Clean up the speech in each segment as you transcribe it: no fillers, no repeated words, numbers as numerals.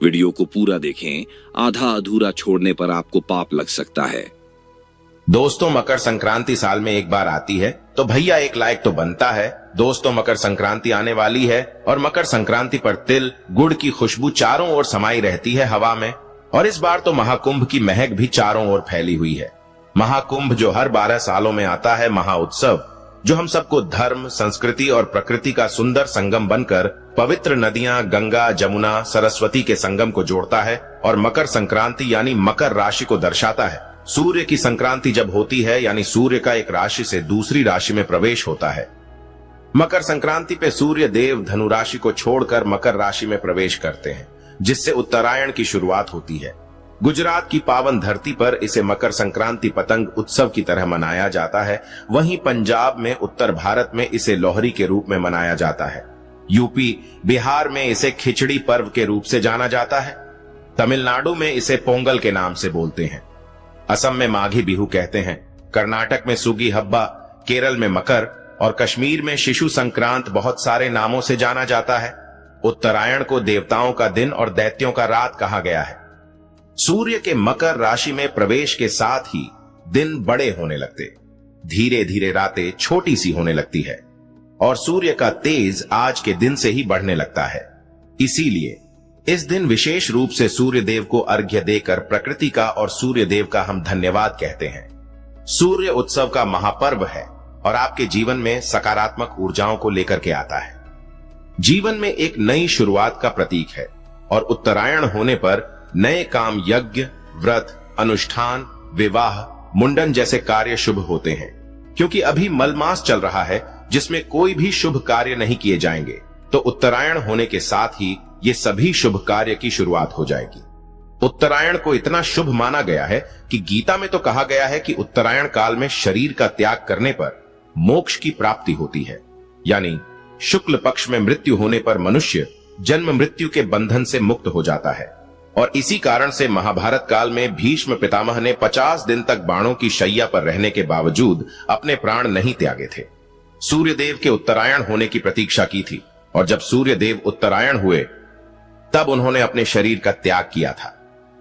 Video को पूरा देखें, आधा अधूरा छोड़ने पर आपको पाप लग सकता है। दोस्तों, मकर संक्रांति साल में एक बार आती है, तो भैया एक लाइक तो बनता है। दोस्तों, मकर संक्रांति आने वाली है और मकर संक्रांति पर तिल गुड़ की खुशबू चारों ओर समाई रहती है हवा में। और इस बार तो महाकुंभ की महक भी चारों ओर फैली हुई है। महाकुंभ जो हर 12 सालों में आता है, महाउत्सव जो हम सबको धर्म, संस्कृति और प्रकृति का सुंदर संगम बनकर पवित्र नदियां गंगा, जमुना, सरस्वती के संगम को जोड़ता है और मकर संक्रांति यानी मकर राशि को दर्शाता है। सूर्य की संक्रांति जब होती है यानी सूर्य का एक राशि से दूसरी राशि में प्रवेश होता है। मकर संक्रांति पे सूर्य देव धनु राशि को छोड़कर मकर राशि में प्रवेश करते हैं, जिससे उत्तरायण की शुरुआत होती है। गुजरात की पावन धरती पर इसे मकर संक्रांति पतंग उत्सव की तरह मनाया जाता है। वहीं पंजाब में, उत्तर भारत में इसे लोहरी के रूप में मनाया जाता है। यूपी, बिहार में इसे खिचड़ी पर्व के रूप से जाना जाता है। तमिलनाडु में इसे पोंगल के नाम से बोलते हैं। असम में माघी बिहू कहते हैं। कर्नाटक में सुगी हब्बा, केरल में मकर और कश्मीर में शिशु संक्रांत बहुत सारे नामों से जाना जाता है। उत्तरायण को देवताओं का दिन और दैत्यों का रात कहा गया है। सूर्य के मकर राशि में प्रवेश के साथ ही दिन बड़े होने लगते, धीरे धीरे रातें छोटी सी होने लगती है और सूर्य का तेज आज के दिन से ही बढ़ने लगता है। इसीलिए इस दिन विशेष रूप से सूर्य देव को अर्घ्य देकर प्रकृति का और सूर्य देव का हम धन्यवाद कहते हैं। सूर्य उत्सव का महापर्व है और आपके जीवन में सकारात्मक ऊर्जाओं को लेकर के आता है। जीवन में एक नई शुरुआत का प्रतीक है और उत्तरायण होने पर नए काम, यज्ञ, व्रत, अनुष्ठान, विवाह, मुंडन जैसे कार्य शुभ होते हैं। क्योंकि अभी मलमास चल रहा है जिसमें कोई भी शुभ कार्य नहीं किए जाएंगे, तो उत्तरायण होने के साथ ही ये सभी शुभ कार्य की शुरुआत हो जाएगी। उत्तरायण को इतना शुभ माना गया है कि गीता में तो कहा गया है कि उत्तरायण काल में शरीर का त्याग करने पर मोक्ष की प्राप्ति होती है। यानी शुक्ल पक्ष में मृत्यु होने पर मनुष्य जन्म मृत्यु के बंधन से मुक्त हो जाता है। और इसी कारण से महाभारत काल में भीष्म पितामह ने 50 दिन तक बाणों की शैया पर रहने के बावजूद अपने प्राण नहीं त्यागे थे। सूर्यदेव के उत्तरायण होने की प्रतीक्षा की थी और जब सूर्यदेव उत्तरायण हुए तब उन्होंने अपने शरीर का त्याग किया था।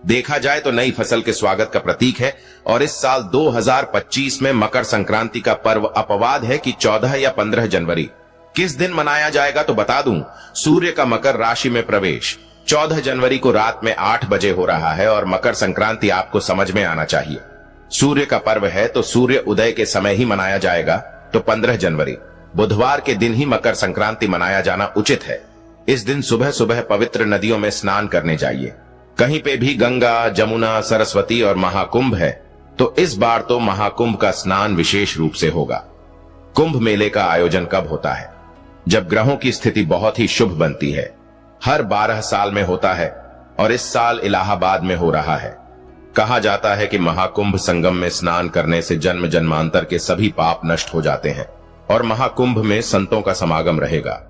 देखा जाए तो नई फसल के स्वागत का प्रतीक है और इस साल 2025 में मकर संक्रांति का पर्व अपवाद है कि 14 या 15 जनवरी। किस दिन मनाया जाएगा तो बता दूं, सूर्य का मकर राशि में प्रवेश 14 जनवरी को रात में 8 बजे हो रहा है और मकर संक्रांति आपको समझ में आना चाहिए। सूर्य का पर्व है तो सूर्य उदय के समय ही मनाया जाएगा, तो 15 जनवरी बुधवार के दिन ही मकर संक्रांति मनाया जाना उचित है। इस दिन सुबह सुबह पवित्र नदियों में स्नान करने जाइए। कहीं पे भी गंगा, जमुना, सरस्वती और महाकुंभ है, तो इस बार तो महाकुंभ का स्नान विशेष रूप से होगा। कुंभ मेले का आयोजन कब होता है? जब ग्रहों की स्थिति बहुत ही शुभ बनती है। हर 12 साल में होता है और इस साल इलाहाबाद में हो रहा है। कहा जाता है कि महाकुंभ संगम में स्नान करने से जन्म जन्मांतर के सभी पाप नष्ट हो जाते हैं और महाकुंभ में संतों का समागम रहेगा।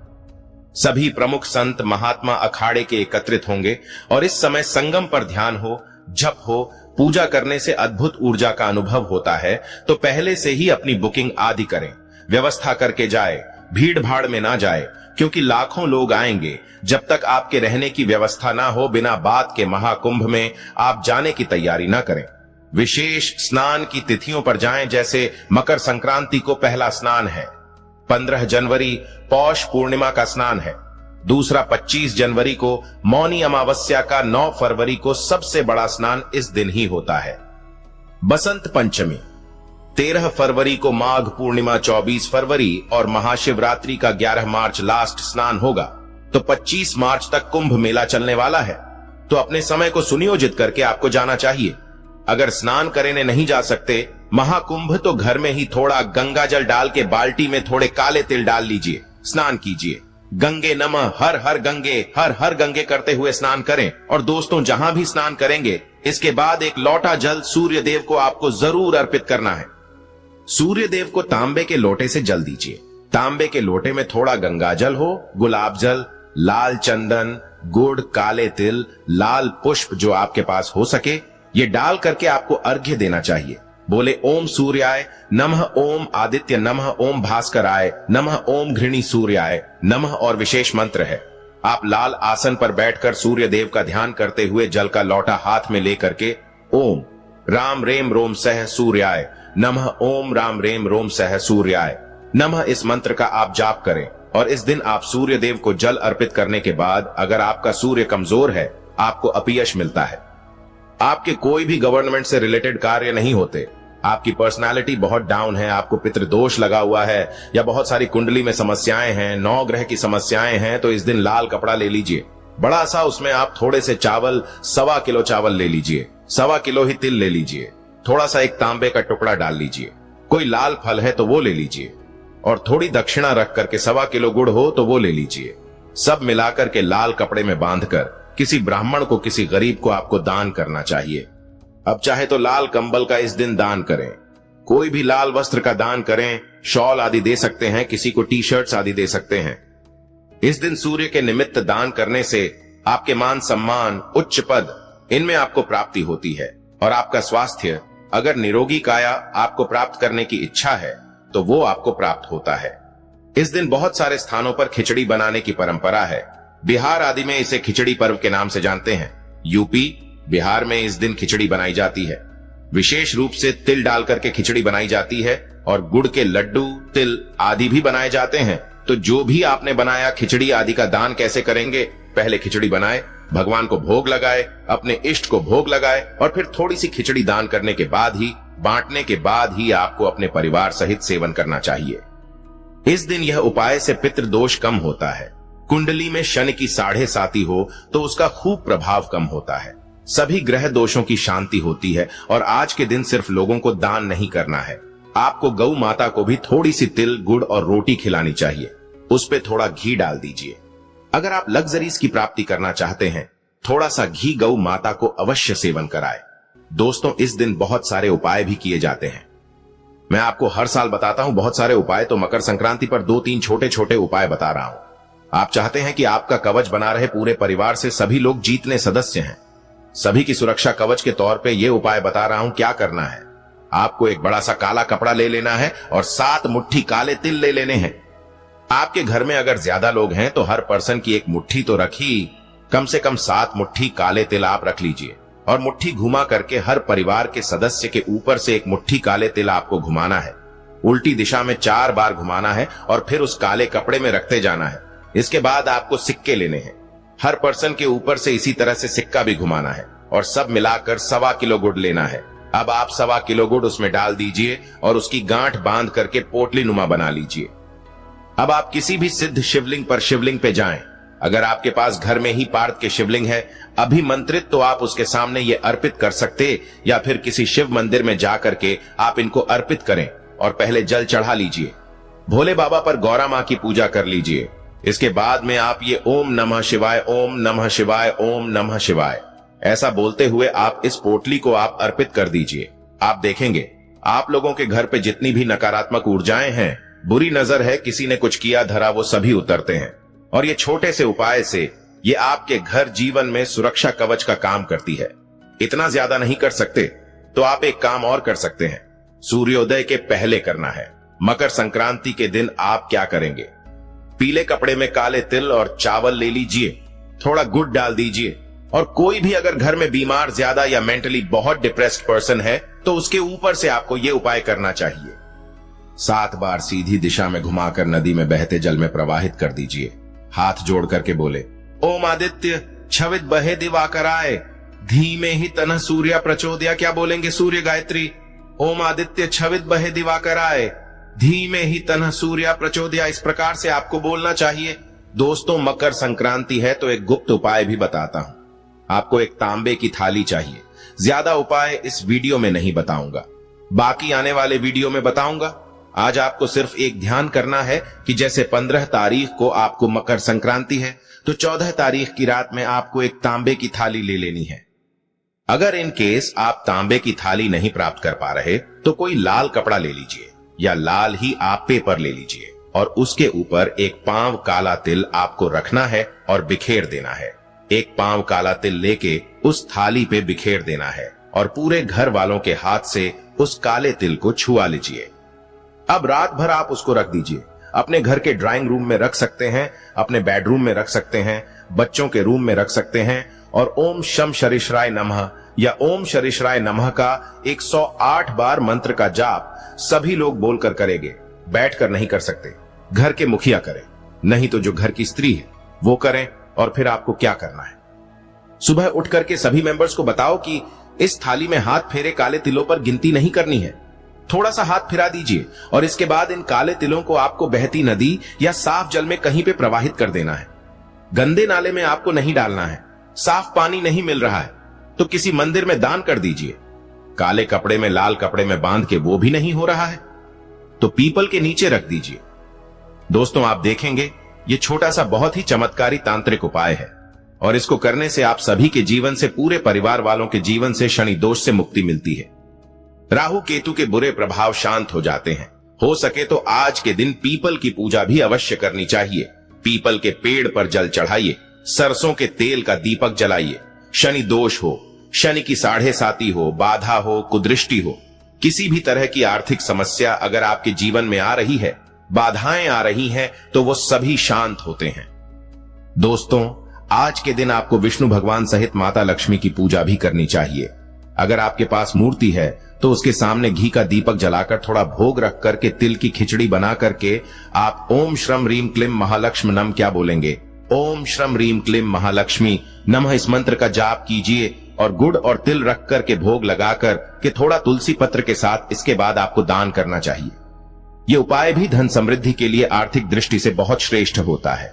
सभी प्रमुख संत महात्मा अखाड़े के एकत्रित होंगे और इस समय संगम पर ध्यान हो, जप हो, पूजा करने से अद्भुत ऊर्जा का अनुभव होता है। तो पहले से ही अपनी बुकिंग आदि करें, व्यवस्था करके जाए, भीड़ भाड़ में ना जाए, क्योंकि लाखों लोग आएंगे। जब तक आपके रहने की व्यवस्था ना हो, बिना बात के महाकुंभ में आप जाने की तैयारी ना करें। विशेष स्नान की तिथियों पर जाएं, जैसे मकर संक्रांति को पहला स्नान है, 15 जनवरी पौष पूर्णिमा का स्नान है, दूसरा 25 जनवरी को मौनी अमावस्या का, 9 फरवरी को सबसे बड़ा स्नान इस दिन ही होता है। बसंत पंचमी 13 फरवरी को, माघ पूर्णिमा 24 फरवरी और महाशिवरात्रि का 11 मार्च लास्ट स्नान होगा। तो 25 मार्च तक कुंभ मेला चलने वाला है, तो अपने समय को सुनियोजित करके आपको जाना चाहिए। अगर स्नान करने नहीं जा सकते महाकुंभ, तो घर में ही थोड़ा गंगा जल डाल के बाल्टी में थोड़े काले तिल डाल लीजिए, स्नान कीजिए। गंगे नमः, हर हर गंगे, हर हर गंगे करते हुए स्नान करें। और दोस्तों, जहां भी स्नान करेंगे इसके बाद एक लोटा जल सूर्य देव को आपको जरूर अर्पित करना है। सूर्य देव को तांबे के लोटे से जल दीजिए। तांबे के लोटे में थोड़ा गंगा जल हो, गुलाब जल, लाल चंदन, गुड़, काले तिल, लाल पुष्प जो आपके पास हो सके, ये डाल करके आपको अर्घ्य देना चाहिए। बोले ओम सूर्याय नमः, ओम आदित्य नमः, ओम भास्कराय नमः, ओम घृणी सूर्याय नमः और विशेष मंत्र है। आप लाल आसन पर बैठकर सूर्य देव का ध्यान करते हुए जल का लौटा हाथ में लेकर के ओम राम रेम रोम सह सूर्याय नमः, ओम राम रेम रोम सह सूर्याय नमः इस मंत्र का आप जाप करें। और इस दिन आप सूर्य देव को जल अर्पित करने के बाद अगर आपका सूर्य कमजोर है, आपको अपयश मिलता है, आपके कोई भी गवर्नमेंट से रिलेटेड कार्य नहीं होते, आपकी पर्सनालिटी बहुत डाउन है, आपको पितृदोष लगा हुआ है या बहुत सारी कुंडली में समस्याएं हैं, 9 ग्रह की समस्याएं हैं, तो इस दिन लाल कपड़ा ले लीजिए, बड़ा सा उसमें आप थोड़े से चावल, 1.25 किलो चावल ले लीजिए, 1.25 किलो ही तिल ले लीजिए, थोड़ा सा एक तांबे का टुकड़ा डाल लीजिए, कोई लाल फल है तो वो ले लीजिए, और थोड़ी दक्षिणा रख करके 1.25 किलो गुड़ हो तो वो ले लीजिए। सब मिलाकर के लाल कपड़े में बांधकर किसी ब्राह्मण को, किसी गरीब को आपको दान करना चाहिए। अब चाहे तो लाल कंबल का इस दिन दान करें, कोई भी लाल वस्त्र का दान करें, शॉल आदि दे सकते हैं, किसी को टी शर्ट्स आदि दे सकते हैं। इस दिन सूर्य के निमित्त दान करने से आपके मान सम्मान, उच्च पद, इनमें आपको प्राप्ति होती है, और आपका स्वास्थ्य, अगर निरोगी काया आपको प्राप्त करने की इच्छा है तो वो आपको प्राप्त होता है। इस दिन बहुत सारे स्थानों पर खिचड़ी बनाने की परंपरा है। बिहार आदि में इसे खिचड़ी पर्व के नाम से जानते हैं। यूपी, बिहार में इस दिन खिचड़ी बनाई जाती है। विशेष रूप से तिल डालकर के खिचड़ी बनाई जाती है, और गुड़ के लड्डू, तिल आदि भी बनाए जाते हैं। तो जो भी आपने बनाया, खिचड़ी आदि का दान कैसे करेंगे? पहले खिचड़ी बनाए, भगवान को भोग लगाए, अपने इष्ट को भोग लगाए, और फिर थोड़ी सी खिचड़ी दान करने के बाद ही, बांटने के बाद ही आपको अपने परिवार सहित सेवन करना चाहिए। इस दिन यह उपाय से पितृदोष कम होता है। कुंडली में शनि की 7.5 हो तो उसका खूब प्रभाव कम होता है। सभी ग्रह दोषों की शांति होती है। और आज के दिन सिर्फ लोगों को दान नहीं करना है, आपको गौ माता को भी थोड़ी सी तिल, गुड़ और रोटी खिलानी चाहिए। उस पे थोड़ा घी डाल दीजिए। अगर आप लग्जरीज की प्राप्ति करना चाहते हैं, थोड़ा सा घी गौ माता को अवश्य सेवन कराए। दोस्तों, इस दिन बहुत सारे उपाय भी किए जाते हैं। मैं आपको हर साल बताता हूं बहुत सारे उपाय, तो मकर संक्रांति पर 2-3 छोटे छोटे उपाय बता रहा हूं। आप चाहते हैं कि आपका कवच बना रहे पूरे परिवार से, सभी लोग जीतने सदस्य हैं, सभी की सुरक्षा कवच के तौर पे ये उपाय बता रहा हूं। क्या करना है? आपको एक बड़ा सा काला कपड़ा ले लेना है और 7 मुट्ठी काले तिल ले लेने हैं। आपके घर में अगर ज्यादा लोग हैं तो हर पर्सन की एक मुट्ठी तो रखी, कम से कम 7 मुट्ठी काले तिल आप रख लीजिए, और मुट्ठी घुमा करके हर परिवार के सदस्य के ऊपर से एक मुट्ठी काले तिल आपको घुमाना है। उल्टी दिशा में 4 बार घुमाना है और फिर उस काले कपड़े में रखते जाना है। इसके बाद आपको सिक्के लेने हैं, हर पर्सन के ऊपर से इसी तरह से सिक्का भी घुमाना है, और सब मिलाकर 1.25 किलो गुड़ लेना है। अब आप 1.25 किलो गुड़ उसमें डाल दीजिए और उसकी गांठ बांध करके पोटली नुमा बना लीजिए। अब आप किसी भी सिद्ध शिवलिंग पर शिवलिंग पे जाएं। अगर आपके पास घर में ही पार्थ के शिवलिंग है अभिमंत्रित, तो आप उसके सामने ये अर्पित कर सकते, या फिर किसी शिव मंदिर में जाकर के आप इनको अर्पित करें और पहले जल चढ़ा लीजिए। भोले बाबा पर गौरा मां की पूजा कर लीजिए। इसके बाद में आप ये ओम नमः शिवाय, ओम नमः शिवाय, ओम नमः शिवाय ऐसा बोलते हुए आप इस पोटली को आप अर्पित कर दीजिए। आप देखेंगे आप लोगों के घर पे जितनी भी नकारात्मक ऊर्जाएं हैं, बुरी नजर है, किसी ने कुछ किया धरा, वो सभी उतरते हैं। और ये छोटे से उपाय से ये आपके घर जीवन में सुरक्षा कवच का काम करती है। इतना ज्यादा नहीं कर सकते तो आप एक काम और कर सकते हैं। सूर्योदय के पहले करना है। मकर संक्रांति के दिन आप क्या करेंगे? पीले कपड़े में काले तिल और चावल ले लीजिए, थोड़ा गुड़ डाल दीजिए, और कोई भी अगर घर में बीमार ज्यादा या मेंटली बहुत डिप्रेस्ड पर्सन है तो उसके ऊपर से आपको यह उपाय करना चाहिए। 7 बार सीधी दिशा में घुमाकर नदी में बहते जल में प्रवाहित कर दीजिए। हाथ जोड़ करके बोले, ओम आदित्य छवित बहे दिवाकराय धीमे ही तनः सूर्य प्रचोदया। क्या बोलेंगे? सूर्य गायत्री। ओम आदित्य छवित बहे दिवाकराय धीमे ही तनः सूर्य प्रचोदया। इस प्रकार से आपको बोलना चाहिए। दोस्तों, मकर संक्रांति है तो एक गुप्त उपाय भी बताता हूं। आपको एक तांबे की थाली चाहिए। ज्यादा उपाय इस वीडियो में नहीं बताऊंगा, बाकी आने वाले वीडियो में बताऊंगा। आज आपको सिर्फ एक ध्यान करना है कि जैसे 15 तारीख को आपको मकर संक्रांति है, तो 14 तारीख की रात में आपको एक तांबे की थाली ले लेनी है। अगर इन केस आप तांबे की थाली नहीं प्राप्त कर पा रहे तो कोई लाल कपड़ा ले लीजिए, या लाल ही आप पेपर ले लीजिए, और उसके ऊपर एक पांव काला तिल आपको रखना है और बिखेर देना है। एक पांव काला तिल लेके उस थाली पे बिखेर देना है, और पूरे घर वालों के हाथ से उस काले तिल को छुआ लीजिए। अब रात भर आप उसको रख दीजिए। अपने घर के ड्राइंग रूम में रख सकते हैं, अपने बेडरूम में रख सकते हैं, बच्चों के रूम में रख सकते हैं। और ओम शम शरीशराय नमः या ओम शरीशराय नमः का 108 बार मंत्र का जाप सभी लोग बोलकर करेंगे। बैठकर नहीं कर सकते, घर के मुखिया करें, नहीं तो जो घर की स्त्री है वो करें। और फिर आपको क्या करना है, सुबह उठ करके सभी मेंबर्स को बताओ कि इस थाली में हाथ फेरे काले तिलों पर गिनती नहीं करनी है। थोड़ा सा हाथ फिरा दीजिए और इसके बाद इन काले तिलों को आपको बहती नदी या साफ जल में कहीं पे प्रवाहित कर देना है। गंदे नाले में आपको नहीं डालना है। साफ पानी नहीं मिल रहा है तो किसी मंदिर में दान कर दीजिए। काले कपड़े में लाल कपड़े में बांध के वो भी नहीं हो रहा है तो पीपल के नीचे रख दीजिए। दोस्तों, आप देखेंगे ये छोटा सा बहुत ही चमत्कारी तांत्रिक उपाय है और इसको करने से आप सभी के जीवन से, पूरे परिवार वालों के जीवन से शनि दोष से मुक्ति मिलती है। राहु केतु के बुरे प्रभाव शांत हो जाते हैं। हो सके तो आज के दिन पीपल की पूजा भी अवश्य करनी चाहिए। पीपल के पेड़ पर जल चढ़ाइए, सरसों के तेल का दीपक जलाइए। शनि दोष हो, शनि की 7.5 हो, बाधा हो, कुदृष्टि हो, किसी भी तरह की आर्थिक समस्या अगर आपके जीवन में आ रही है, बाधाएं आ रही हैं, तो वो सभी शांत होते हैं। दोस्तों, आज के दिन आपको विष्णु भगवान सहित माता लक्ष्मी की पूजा भी करनी चाहिए। अगर आपके पास मूर्ति है तो उसके सामने घी का दीपक जलाकर थोड़ा भोग रख करके तिल की खिचड़ी बना करके आप ओम श्रम रीम क्लीम महालक्ष्मी नम क्या बोलेंगे, ओम श्रम रीम क्लीम महालक्ष्मी नमः, इस मंत्र का जाप कीजिए और गुड़ और तिल रख करके भोग लगाकर के थोड़ा तुलसी पत्र के साथ इसके बाद आपको दान करना चाहिए। ये उपाय भी धन समृद्धि के लिए आर्थिक दृष्टि से बहुत श्रेष्ठ होता है।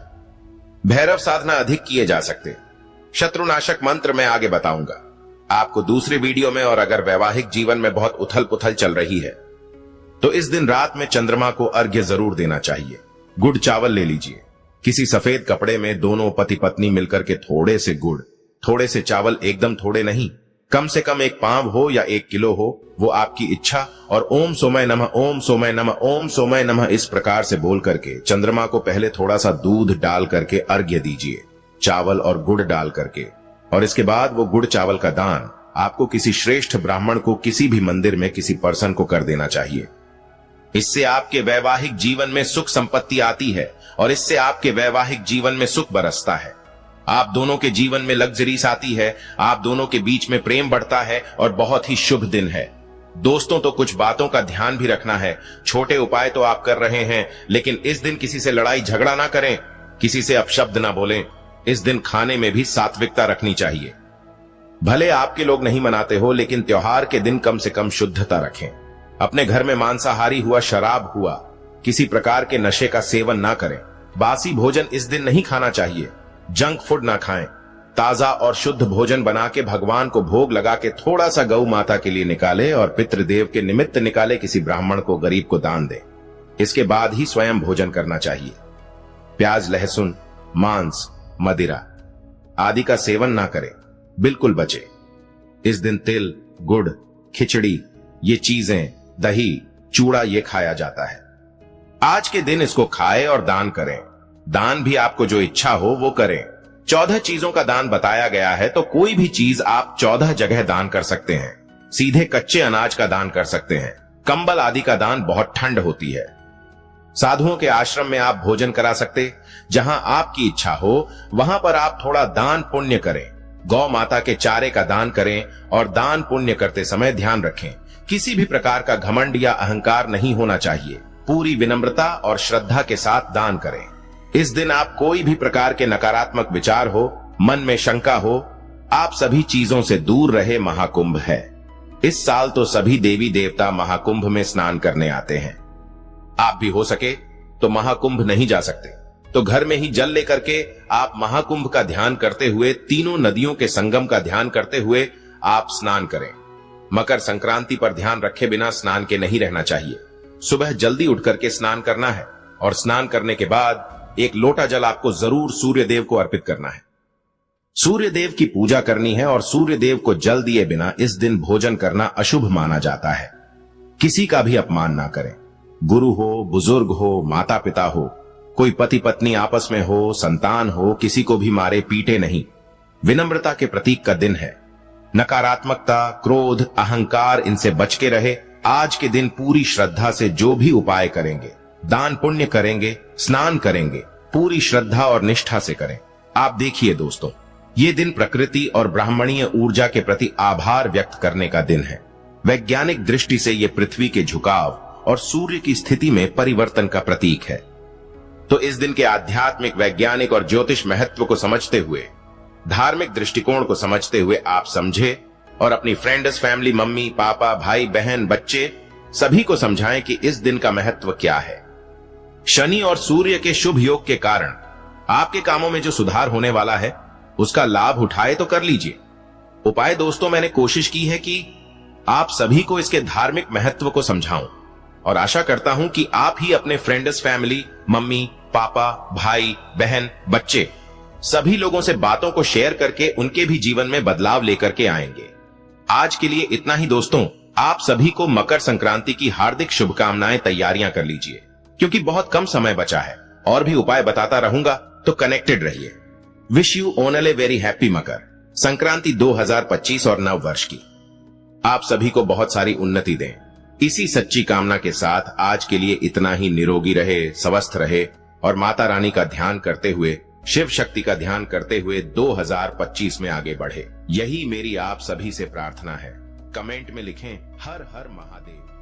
भैरव साधना अधिक किए जा सकते। शत्रुनाशक मंत्र मैं आगे बताऊंगा आपको दूसरे वीडियो में। और अगर वैवाहिक जीवन में बहुत उथल पुथल चल रही है तो इस दिन रात में चंद्रमा को अर्घ्य जरूर देना चाहिए। गुड़ चावल ले लीजिए, किसी सफेद कपड़े में दोनों पति पत्नी मिलकर के थोड़े से गुड़, थोड़े से चावल, एकदम थोड़े नहीं, कम से कम 1 पाव हो या 1 किलो हो, वो आपकी इच्छा, और ओम सोमय नमः, ओम सोमय नमः, ओम सोमय नमः इस प्रकार से बोल करके चंद्रमा को पहले थोड़ा सा दूध डाल करके अर्घ्य दीजिए, चावल और गुड़ डाल करके। और इसके बाद वो गुड़ चावल का दान आपको किसी श्रेष्ठ ब्राह्मण को किसी भी मंदिर में किसी पर्सन को कर देना चाहिए। इससे आपके वैवाहिक जीवन में सुख संपत्ति आती है और इससे आपके वैवाहिक जीवन में सुख बरसता है। आप दोनों के जीवन में लग्जरीज आती है, आप दोनों के बीच में प्रेम बढ़ता है और बहुत ही शुभ दिन है। दोस्तों, तो कुछ बातों का ध्यान भी रखना है। छोटे उपाय तो आप कर रहे हैं, लेकिन इस दिन किसी से लड़ाई झगड़ा ना करें, किसी से अपशब्द ना बोलें। इस दिन खाने में भी सात्विकता रखनी चाहिए। भले आपके लोग नहीं मनाते हो, लेकिन त्योहार के दिन कम से कम शुद्धता रखें। अपने घर में मांसाहारी हुआ, शराब हुआ, किसी प्रकार के नशे का सेवन ना करें। बासी भोजन इस दिन नहीं खाना चाहिए। जंक फूड ना खाएं। ताजा और शुद्ध भोजन बना के भगवान को भोग लगा के थोड़ा सा गौ माता के लिए निकाले और पितृदेव के निमित्त निकाले, किसी ब्राह्मण को, गरीब को दान दे। इसके बाद ही स्वयं भोजन करना चाहिए। प्याज, लहसुन, मांस, मदिरा आदि का सेवन ना करें, बिल्कुल बचे। इस दिन तिल, गुड़, खिचड़ी, ये चीजें, दही, चूड़ा, ये खाया जाता है। आज के दिन इसको खाएं और दान करें। दान भी आपको जो इच्छा हो वो करें। 14 चीजों का दान बताया गया है, तो कोई भी चीज आप 14 जगह दान कर सकते हैं। सीधे कच्चे अनाज का दान कर सकते हैं। कंबल आदि का दान, बहुत ठंड होती है। साधुओं के आश्रम में आप भोजन करा सकते। जहां आपकी इच्छा हो वहां पर आप थोड़ा दान पुण्य करें। गौ माता के चारे का दान करें और दान पुण्य करते समय ध्यान रखें, किसी भी प्रकार का घमंड या अहंकार नहीं होना चाहिए। पूरी विनम्रता और श्रद्धा के साथ दान करें। इस दिन आप कोई भी प्रकार के नकारात्मक विचार हो, मन में शंका हो, आप सभी चीजों से दूर रहे। महाकुंभ है इस साल, तो सभी देवी देवता महाकुंभ में स्नान करने आते हैं। आप भी हो सके तो महाकुंभ नहीं जा सकते तो घर में ही जल लेकर के आप महाकुंभ का ध्यान करते हुए, तीनों नदियों के संगम का ध्यान करते हुए आप स्नान करें। मकर संक्रांति पर ध्यान रखे बिना स्नान के नहीं रहना चाहिए। सुबह जल्दी उठ करके स्नान करना है और स्नान करने के बाद 1 लोटा जल आपको जरूर सूर्य देव को अर्पित करना है। सूर्य देव की पूजा करनी है और सूर्य देव को जल दिए बिना इस दिन भोजन करना अशुभ माना जाता है। किसी का भी अपमान ना करें। गुरु हो, बुजुर्ग हो, माता पिता हो, कोई पति पत्नी आपस में हो, संतान हो, किसी को भी मारे पीटे नहीं। विनम्रता के प्रतीक का दिन है। नकारात्मकता, क्रोध, अहंकार, इनसे बच के रहे। आज के दिन पूरी श्रद्धा से जो भी उपाय करेंगे दान पुण्य करेंगे, स्नान करेंगे, पूरी श्रद्धा और निष्ठा से करें। आप देखिए दोस्तों, ये दिन प्रकृति और ब्राह्मणीय ऊर्जा के प्रति आभार व्यक्त करने का दिन है। वैज्ञानिक दृष्टि से ये पृथ्वी के झुकाव और सूर्य की स्थिति में परिवर्तन का प्रतीक है। तो इस दिन के आध्यात्मिक, वैज्ञानिक और ज्योतिष महत्व को समझते हुए, धार्मिक दृष्टिकोण को समझते हुए आप समझे और अपनी फ्रेंड्स, फैमिली, मम्मी, पापा, भाई, बहन, बच्चे सभी को समझाएं कि इस दिन का महत्व क्या है। शनि और सूर्य के शुभ योग के कारण आपके कामों में जो सुधार होने वाला है उसका लाभ उठाए तो कर लीजिए। उपाय दोस्तों मैंने कोशिश की है कि आप सभी को इसके धार्मिक महत्व को समझाऊं और आशा करता हूं कि आप ही अपने फ्रेंड्स, फैमिली, मम्मी, पापा, भाई, बहन, बच्चे सभी लोगों से बातों को शेयर करके उनके भी जीवन में बदलाव लेकर के आएंगे। आज के लिए इतना ही दोस्तों। आप सभी को मकर संक्रांति की हार्दिक शुभकामनाएं। तैयारियां कर लीजिए क्योंकि बहुत कम समय बचा है। और भी उपाय बताता रहूंगा, तो कनेक्टेड रहिए। Wish you only very happy Makar Sankranti 2025 और नव वर्ष की आप सभी को बहुत सारी उन्नति दें। इसी सच्ची कामना के साथ आज के लिए इतना ही। निरोगी रहे, स्वस्थ रहे और माता रानी का ध्यान करते हुए, शिव शक्ति का ध्यान करते हुए 2025 में आगे बढ़े। यही मेरी आप सभी से प्रार्थना है। कमेंट में लिखें हर हर महादेव।